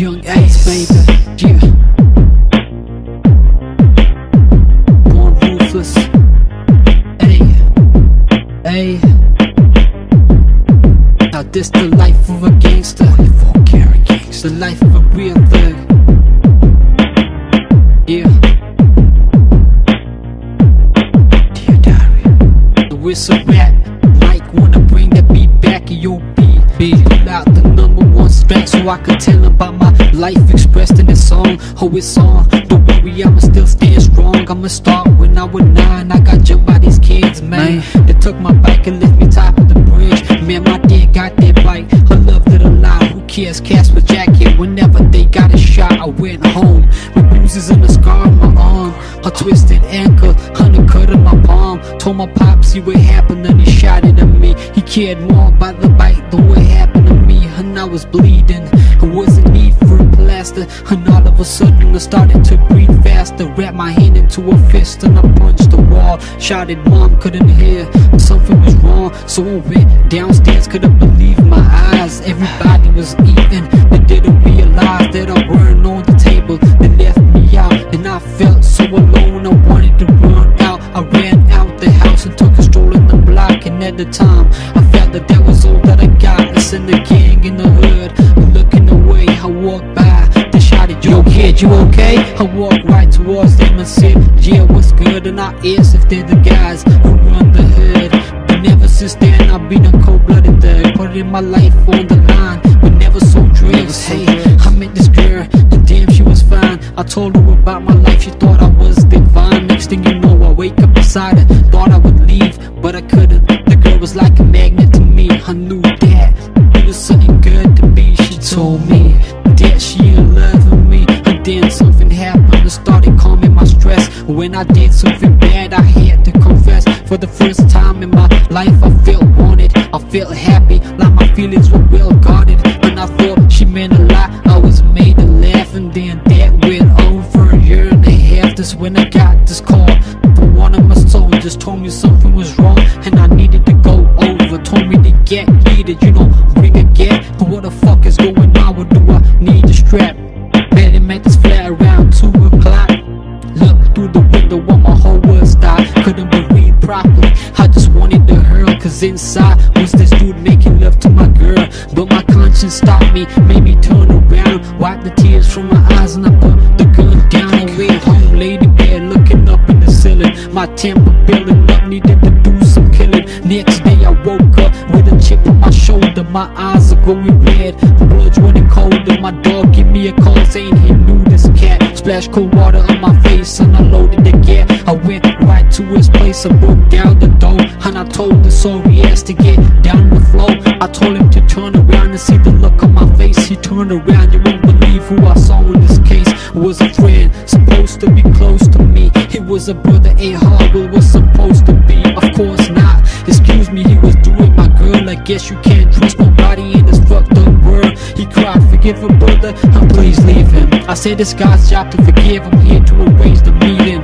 Young Ace, baby, yeah. Born ruthless, ayy, ayy. Now this the life of a gangster, the life of a real thug, yeah. Dear diary, the whistle rap, Mike wanna bring that beat back in your beat. Pull out the #1 track so I could tell about my life expressed in this song. Oh, it's on, don't worry, I'ma still stand strong. I'ma start when I was 9, I got jumped by these kids, man. They took my bike and left me top of the bridge. Man, my dad got that bike, I loved it a lot. Who cares, cast with jacket, whenever they got a shot, I went home with bruises and a scar on my arm, a twisted ankle, undercut in my palm. Told my pops see what happened and he shot it at me. He cared more about the bite than what happened to me, and I was bleeding. It wasn't need for a plaster, and all of a sudden I started to breathe faster. Wrapped my hand into a fist and I punched the wall. Shouted, mom, couldn't hear, something was wrong. So I went downstairs, couldn't believe my eyes. Everybody was eating, they didn't realize that I weren't on the table. They left me out and I felt so alone. I wanted to run out. I ran out the house and took a stroll in the block, and at the time I felt that that was all that I got. It's in the gang in the hood, looking away. I walked by, they shouted, yo kid, you okay? I walked right towards them and said, yeah, what's good? And I asked if they're the guys who run the hood. And ever since then I've been a cold-blooded thug, putting my life on the line, but never sold drugs. Hey, I met this girl, and damn, she was fine. I told her about my life, she thought I was divine. Next thing you know, I wake up beside her, thought I would leave, but I couldn't. The girl was like a magnet to me. I knew that it was something good to be. She told me that she in love with me, and then something happened and started calming my stress. When I did something bad, I had to confess. For the first time in my life, I felt wanted, I felt happy, like my feelings were well guarded. And I thought she meant a lot, I was made to laugh. And then that went on for a year and a half. That's when I got this call from one of my soldiers. Told me something was wrong and I needed to go over. Told me to get heated, you know, bring a get. But what the fuck is going on? What do I need a strap? Man, it made this flat around 2 o'clock. Look through the window while my whole world stopped. Couldn't breathe properly, I just wanted to hurl. Cause inside was this dude making love to my girl. But my conscience stopped me, made me turn around, wipe the tears from my eyes, and I put the gun down. I went home, laid in bed, looking up in the ceiling. My temper building up, needed to do some killing. Next day I woke up with a chip on my shoulder. My eyes are going red, the blood's running colder. My dog gave me a call saying he knew this cat. Splashed cold water on my face and I loaded the gas. I went right to his place, I broke down the door, and I told the sorry ass to get down the floor. I told him to turn around and see the look on my face. He turned around, you won't believe who I saw in this case. It was a friend, supposed to be close to me. It was a brother, ain't hard, but was supposed to be. Of course not, excuse me, he was doing my girl. I guess you can't trust nobody in this fucked up world. He cried, forgive him brother, and please leave him. I said it's God's job to forgive him, here to arrange the meeting.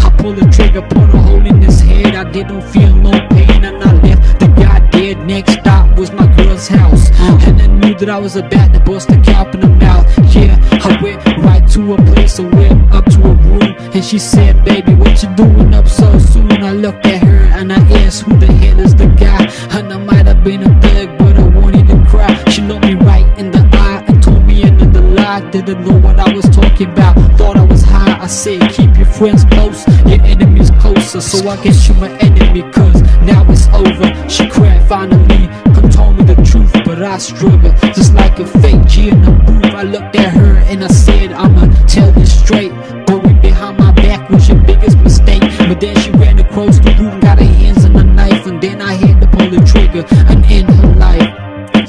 I pulled the trigger, put a hole in his head. I didn't feel no pain and I left the guy dead. Next stop was my girl's house, and I knew that I was about to bust a cap in the mouth. Yeah, I went right to a place, I went up to a room, and she said, baby, what you doing up so soon? I looked at her and I asked, who the hell is the guy? And I might have been a thug, but I wanted to cry. She looked me right in the eye and told me another lie. Didn't know what I was talking about, thought I was high. I said, keep your friends close, your enemies closer. So I guess you're my enemy, cause now it's over. She cried finally and told me the truth, but I struggled just like a fake G in the booth. I looked at her and I said, I'ma tell you straight, going behind my back was your biggest mistake. But then she ran across the room, got her hands on a knife, and then I had to pull the trigger and end her life.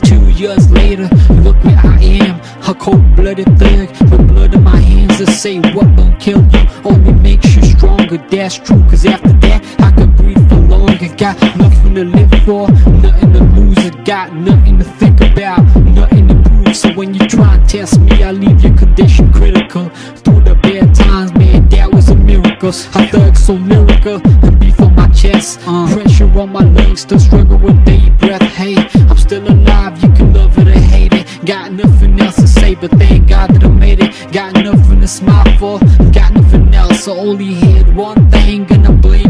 2 years later, look where I am, a cold-blooded thug with blood in my hands. To say what don't kill you only makes you stronger. That's true, cause after that I could breathe for longer. Got nothing to live for, nothing to lose. I got nothing to think about, nothing to prove. So when you try and test me, I leave your condition critical. Through the bad times, man, that was a miracle. I thug so lyrical, and beef on my chest, pressure on my lungs, still struggle with deep breath. Hey, I'm still alive, you can love it or hate it. Got nothing else to say, but thank God that I made it. Got nothing to smile for, got nothing else. I only hit one thing and I believe